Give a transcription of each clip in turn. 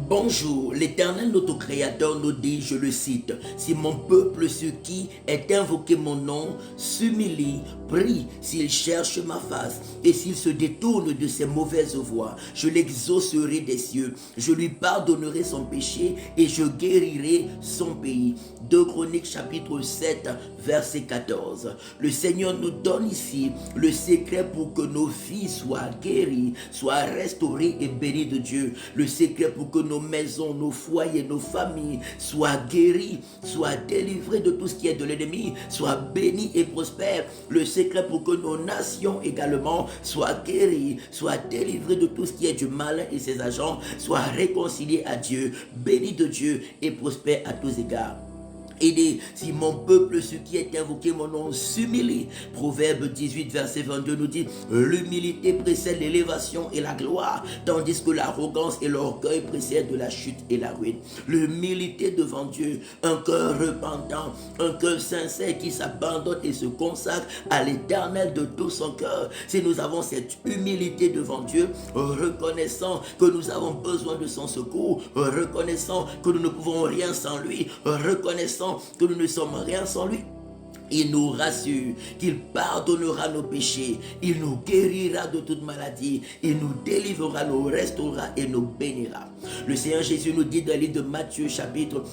Bonjour, l'Éternel notre Créateur nous dit, je le cite, si mon peuple, ce qui est invoqué mon nom, s'humilie, prie, s'il cherche ma face, et s'il se détourne de ses mauvaises voies, je l'exaucerai des cieux, je lui pardonnerai son péché, et je guérirai son pays. 2 Chroniques chapitre 7, verset 14. Le Seigneur nous donne ici le secret pour que nos vies soient guéries, soient restaurées et bénies de Dieu. Le secret pour que nos maisons, nos foyers, nos familles soient guéris, soient délivrés de tout ce qui est de l'ennemi, soient bénis et prospères. Le secret pour que nos nations également soient guéries, soient délivrées de tout ce qui est du malin et ses agents, soient réconciliés à Dieu, bénis de Dieu et prospères à tous égards. Aidez, si mon peuple, ce qui est invoqué mon nom, s'humilie. Proverbe 18, verset 22 nous dit, l'humilité précède l'élévation et la gloire, tandis que l'arrogance et l'orgueil précèdent de la chute et la ruine. L'humilité devant Dieu, un cœur repentant, un cœur sincère qui s'abandonne et se consacre à l'Éternel de tout son cœur. Si nous avons cette humilité devant Dieu, reconnaissant que nous avons besoin de son secours, reconnaissant que nous ne pouvons rien sans lui, reconnaissant que nous ne sommes rien sans lui, il nous rassure qu'il pardonnera nos péchés, il nous guérira de toute maladie, il nous délivrera, nous restaurera et nous bénira. Le Seigneur Jésus nous dit dans le livre de Marc chapitre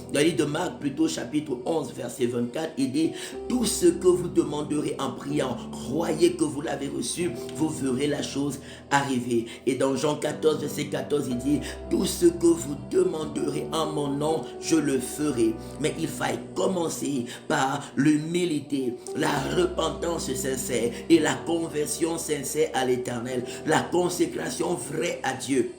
11 verset 24, il dit, tout ce que vous demanderez en priant, croyez que vous l'avez reçu, vous verrez la chose arriver. Et dans Jean 14 verset 14, il dit, tout ce que vous demanderez en mon nom, je le ferai. Mais il faille commencer par l'humilité, la repentance sincère et la conversion sincère à l'Éternel, la consécration vraie à Dieu.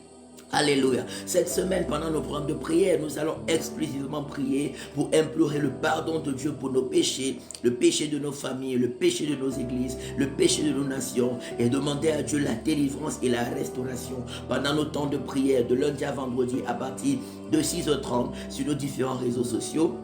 Alléluia. Cette semaine, pendant nos programmes de prière, nous allons exclusivement prier pour implorer le pardon de Dieu pour nos péchés, le péché de nos familles, le péché de nos églises, le péché de nos nations, et demander à Dieu la délivrance et la restauration pendant nos temps de prière de lundi à vendredi à partir de 6h30 sur nos différents réseaux sociaux.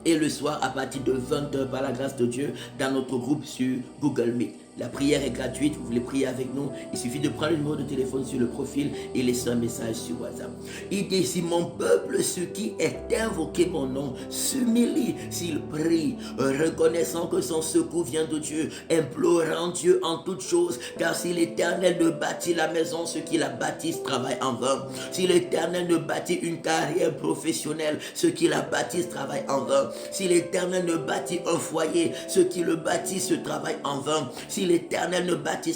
Et le soir à partir de 20h par la grâce de Dieu dans notre groupe sur Google Meet. La prière est gratuite, vous voulez prier avec nous, il suffit de prendre le numéro de téléphone sur le profil et laisser un message sur WhatsApp. Il dit, si mon peuple, ce qui est invoqué mon nom, s'humilie, s'il prie, reconnaissant que son secours vient de Dieu, implorant Dieu en toutes choses, car si l'Éternel ne bâtit la maison, ceux qui la bâtissent travaillent en vain. Si l'Éternel ne bâtit une carrière professionnelle, ceux qui la bâtissent travaillent en vain. Si l'Éternel ne bâtit un foyer, ceux qui le bâtissent travaillent en vain. Si l'Éternel ne bâtit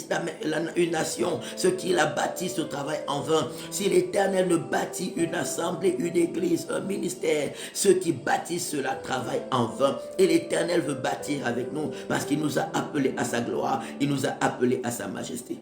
une nation, ceux qui la bâtissent travaillent en vain. Si l'Éternel ne bâtit une assemblée, une église, un ministère, ceux qui bâtissent cela travaillent en vain. Et l'Éternel veut bâtir avec nous parce qu'il nous a appelés à sa gloire, il nous a appelés à sa majesté.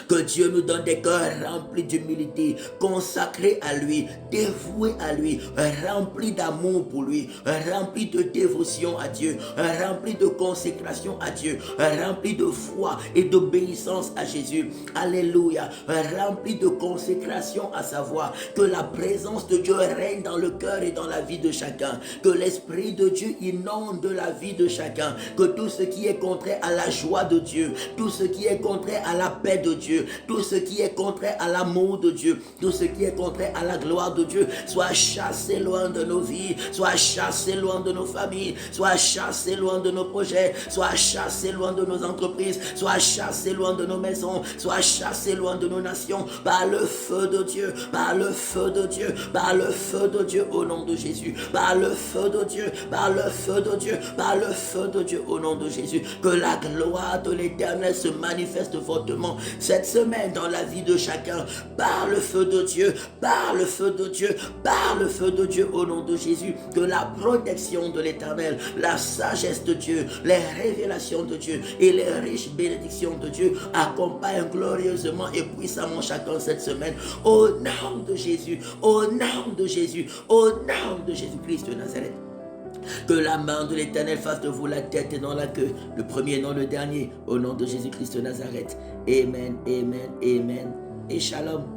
Que Dieu nous donne des cœurs remplis d'humilité, consacrés à lui, dévoués à lui, remplis d'amour pour lui, remplis de dévotion à Dieu, remplis de consécration à Dieu, remplis de foi et d'obéissance à Jésus. Alléluia. Remplis de consécration à savoir que la présence de Dieu règne dans le cœur et dans la vie de chacun, que l'Esprit de Dieu inonde la vie de chacun, que tout ce qui est contraire à la joie de Dieu, tout ce qui est contraire à la paix de Dieu, tout ce qui est contraire à l'amour de Dieu, tout ce qui est contraire à la gloire de Dieu, soit chassé loin de nos vies, soit chassé loin de nos familles, soit chassé loin de nos projets, soit chassé loin de nos entreprises, soit chassé loin de nos maisons, soit chassé loin de nos nations, par le feu de Dieu, par le feu de Dieu, par le feu de Dieu au nom de Jésus, par le feu de Dieu, par le feu de Dieu, par le feu de Dieu au nom de Jésus, que la gloire de l'Éternel se manifeste fortement cette semaine dans la vie de chacun, par le feu de Dieu, par le feu de Dieu, par le feu de Dieu au nom de Jésus, que la protection de l'Éternel, la sagesse de Dieu, les révélations de Dieu et les riches bénédictions de Dieu accompagnent glorieusement et puissamment chacun cette semaine, au nom de Jésus, au nom de Jésus, au nom de Jésus-Christ de Nazareth. Que la main de l'Éternel fasse de vous la tête et non la queue, le premier, non le dernier, au nom de Jésus-Christ de Nazareth. Amen, amen, amen et shalom.